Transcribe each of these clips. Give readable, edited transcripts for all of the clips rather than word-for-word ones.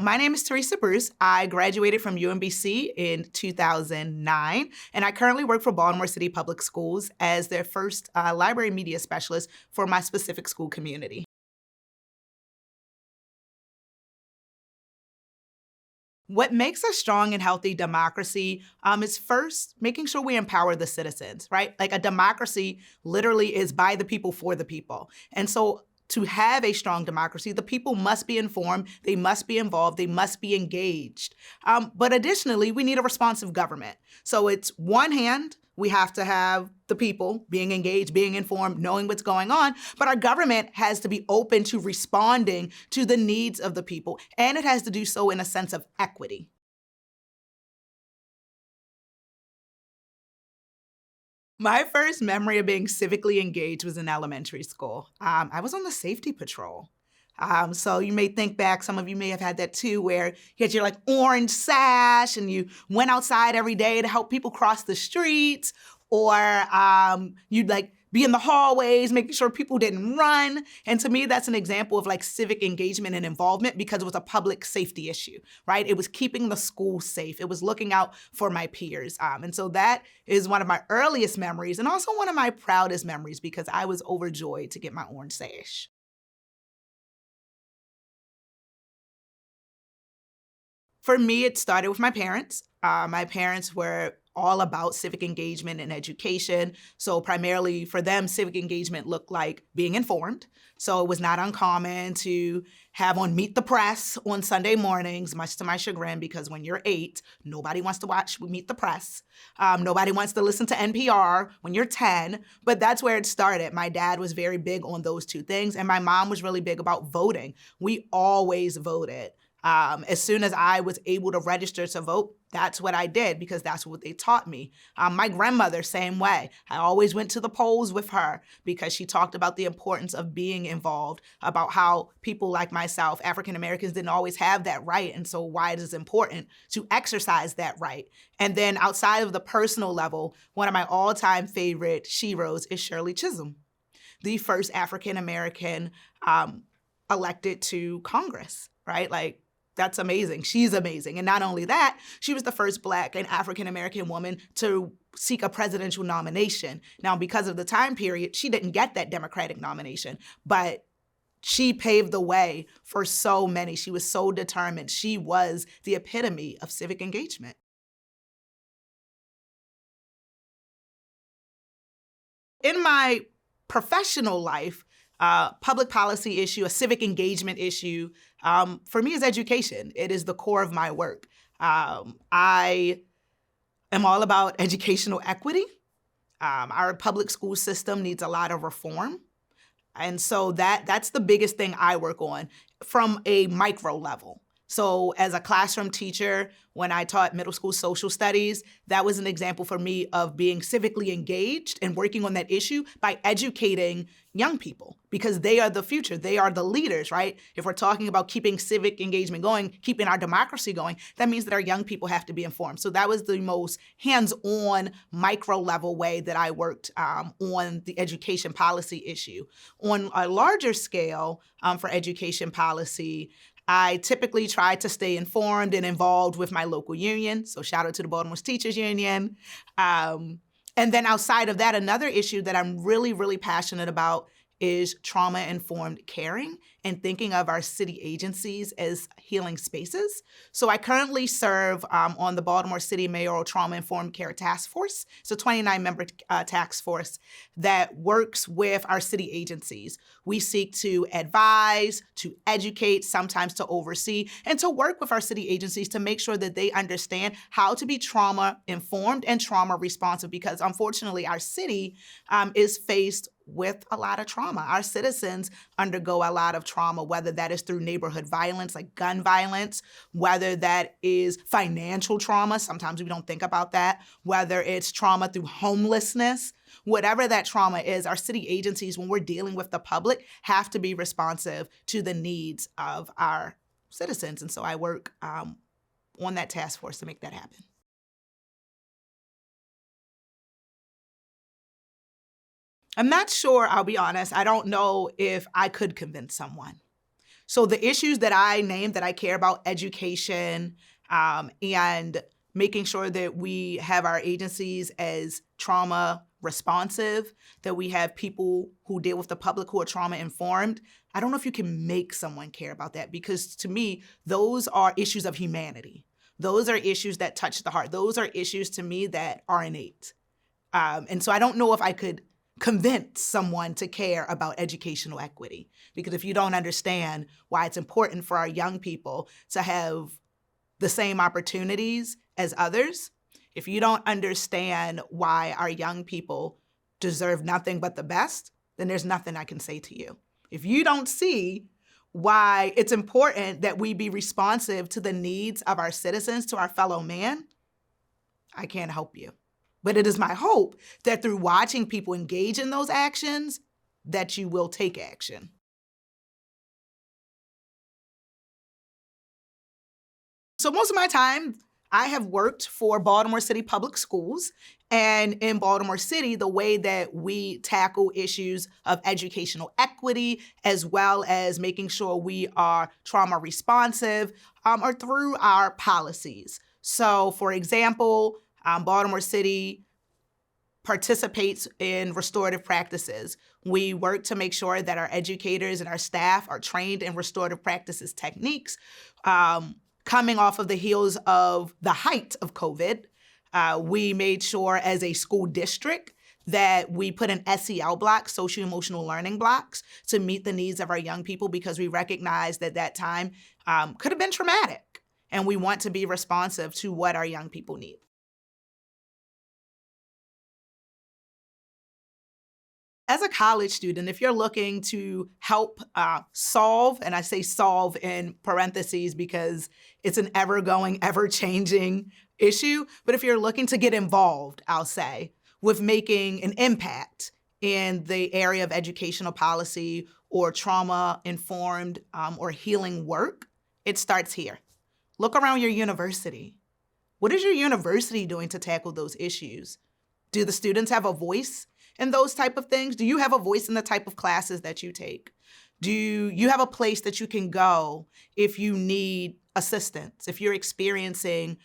My name is Theresa Bruce. I graduated from UMBC in 2009, and I currently work for Baltimore City Public Schools as their first library media specialist for my specific school community. What makes a strong and healthy democracy is first making sure we empower the citizens, right? Like a democracy literally is by the people for the people. And so to have a strong democracy, the people must be informed, they must be involved, they must be engaged. But additionally, we need a responsive government. So it's one hand, we have to have the people being engaged, being informed, knowing what's going on, but our government has to be open to responding to the needs of the people, and it has to do so in a sense of equity. My first memory of being civically engaged was in elementary school. I was on the safety patrol. So you may think back, some of you may have had that too, where you had your like orange sash and you went outside every day to help people cross the streets, or you'd like be in the hallways, making sure people didn't run. And to me, that's an example of like civic engagement and involvement because it was a public safety issue, right? It was keeping the school safe. It was looking out for my peers. And so that is one of my earliest memories and also one of my proudest memories because I was overjoyed to get my orange sash. For me, it started with my parents. My parents were all about civic engagement and education. So primarily for them, civic engagement looked like being informed. So it was not uncommon to have on Meet the Press on Sunday mornings, much to my chagrin, because when you're 8, nobody wants to watch Meet the Press. Nobody wants to listen to NPR when you're 10, but that's where it started. My dad was very big on those two things, and my mom was really big about voting. We always voted. As soon as I was able to register to vote, that's what I did because that's what they taught me. My grandmother, same way. I always went to the polls with her because she talked about the importance of being involved, about how people like myself, African Americans, didn't always have that right. And so why it is important to exercise that right. And then outside of the personal level, one of my all-time favorite sheroes is Shirley Chisholm, the first African American elected to Congress, right? Like, that's amazing. She's amazing. And not only that, she was the first Black and African-American woman to seek a presidential nomination. Now, because of the time period, she didn't get that Democratic nomination, but she paved the way for so many. She was so determined. She was the epitome of civic engagement. In my professional life, public policy issue, a civic engagement issue, for me is education. It is the core of my work. I am all about educational equity. Our public school system needs a lot of reform. And so that's the biggest thing I work on from a micro level. So as a classroom teacher, when I taught middle school social studies, that was an example for me of being civically engaged and working on that issue by educating young people because they are the future. They are the leaders, right? If we're talking about keeping civic engagement going, keeping our democracy going, that means that our young people have to be informed. So that was the most hands-on micro level way that I worked on the education policy issue. On a larger scale for education policy, I typically try to stay informed and involved with my local union. So shout out to the Baltimore Teachers Union. And then outside of that, another issue that I'm really, really passionate about is trauma-informed caring and thinking of our city agencies as healing spaces. So I currently serve on the Baltimore City Mayoral Trauma-Informed Care Task Force. It's a 29-member task force that works with our city agencies. We seek to advise, to educate, sometimes to oversee, and to work with our city agencies to make sure that they understand how to be trauma-informed and trauma-responsive because unfortunately our city is faced with a lot of trauma. Our citizens undergo a lot of trauma, whether that is through neighborhood violence, like gun violence, whether that is financial trauma, sometimes we don't think about that, whether it's trauma through homelessness, whatever that trauma is, our city agencies, when we're dealing with the public, have to be responsive to the needs of our citizens. And so I work on that task force to make that happen. I'm not sure, I'll be honest. I don't know if I could convince someone. So the issues that I named that I care about, education, and making sure that we have our agencies as trauma responsive, that we have people who deal with the public who are trauma informed. I don't know if you can make someone care about that, because to me, those are issues of humanity. Those are issues that touch the heart. Those are issues to me that are innate. And so I don't know if I could convince someone to care about educational equity, because if you don't understand why it's important for our young people to have the same opportunities as others, if you don't understand why our young people deserve nothing but the best, then there's nothing I can say to you. If you don't see why it's important that we be responsive to the needs of our citizens, to our fellow man, I can't help you. But it is my hope that through watching people engage in those actions, that you will take action. So most of my time, I have worked for Baltimore City Public Schools. And in Baltimore City, the way that we tackle issues of educational equity, as well as making sure we are trauma responsive, are through our policies. So for example, Baltimore City participates in restorative practices. We work to make sure that our educators and our staff are trained in restorative practices techniques. Coming off of the heels of the height of COVID, we made sure as a school district that we put in SEL blocks, social-emotional learning blocks, to meet the needs of our young people, because we recognized that that time could have been traumatic, and we want to be responsive to what our young people need. As a college student, if you're looking to help solve, and I say solve in parentheses because it's an ever-going, ever-changing issue, but if you're looking to get involved, I'll say, with making an impact in the area of educational policy or trauma-informed or healing work, it starts here. Look around your university. What is your university doing to tackle those issues? Do the students have a voice in those type of things? Do you have a voice in the type of classes that you take? Do you have a place that you can go if you need assistance, if you're experiencing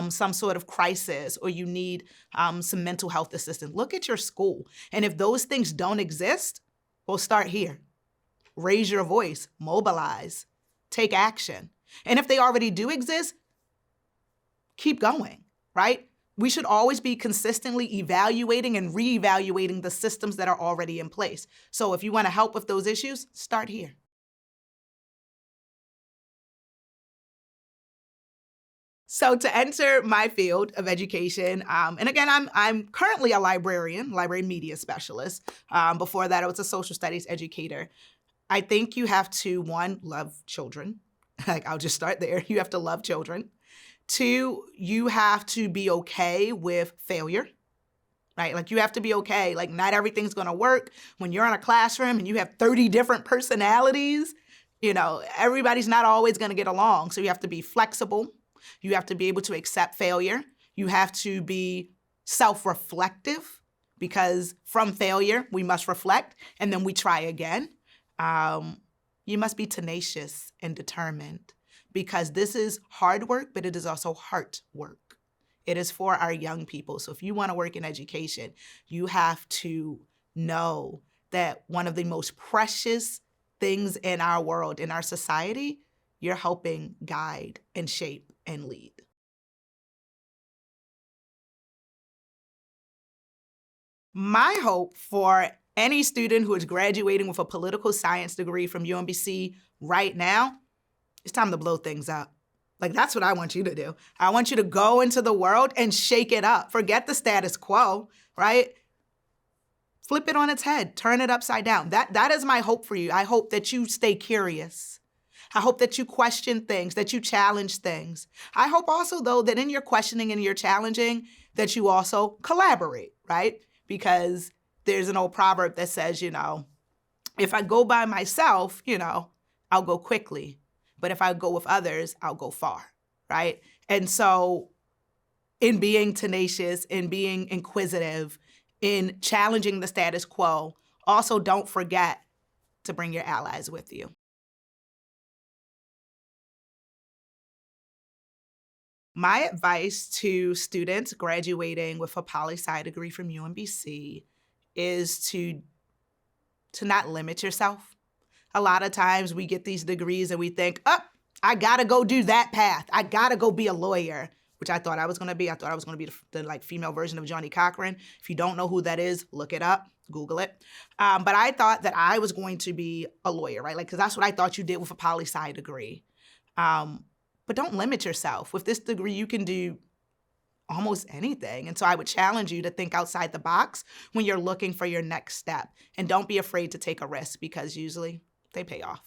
some sort of crisis, or you need some mental health assistance? Look at your school. And if those things don't exist, well, start here. Raise your voice, mobilize, take action. And if they already do exist, keep going, right? We should always be consistently evaluating and reevaluating the systems that are already in place. So if you want to help with those issues, start here. So to enter my field of education, and again, I'm currently a librarian, library media specialist. Before that, I was a social studies educator. I think you have to, one, love children. Like, I'll just start there. You have to love children. Two, you have to be okay with failure, right? Like, you have to be okay. Like, not everything's gonna work. When you're in a classroom and you have 30 different personalities, everybody's not always gonna get along. So you have to be flexible. You have to be able to accept failure. You have to be self-reflective, because from failure, we must reflect, and then we try again. You must be tenacious and determined, because this is hard work, but it is also heart work. It is for our young people. So if you want to work in education, you have to know that one of the most precious things in our world, in our society, you're helping guide and shape and lead. My hope for any student who is graduating with a political science degree from UMBC right now, it's time to blow things up. Like, that's what I want you to do. I want you to go into the world and shake it up. Forget the status quo, right? Flip it on its head, turn it upside down. That is my hope for you. I hope that you stay curious. I hope that you question things, that you challenge things. I hope also, though, that in your questioning and your challenging, that you also collaborate, right? Because there's an old proverb that says, if I go by myself, I'll go quickly. But if I go with others, I'll go far, right? And so in being tenacious, in being inquisitive, in challenging the status quo, also don't forget to bring your allies with you. My advice to students graduating with a poli-sci degree from UMBC is to not limit yourself. A lot of times we get these degrees and we think, oh, I gotta go do that path. I gotta go be a lawyer, which I thought I was gonna be. I thought I was gonna be the like female version of Johnny Cochran. If you don't know who that is, look it up, Google it. But I thought that I was going to be a lawyer, right? Like, because that's what I thought you did with a poli-sci degree. But don't limit yourself. With this degree, you can do almost anything. And so I would challenge you to think outside the box when you're looking for your next step. And don't be afraid to take a risk, because usually they pay off.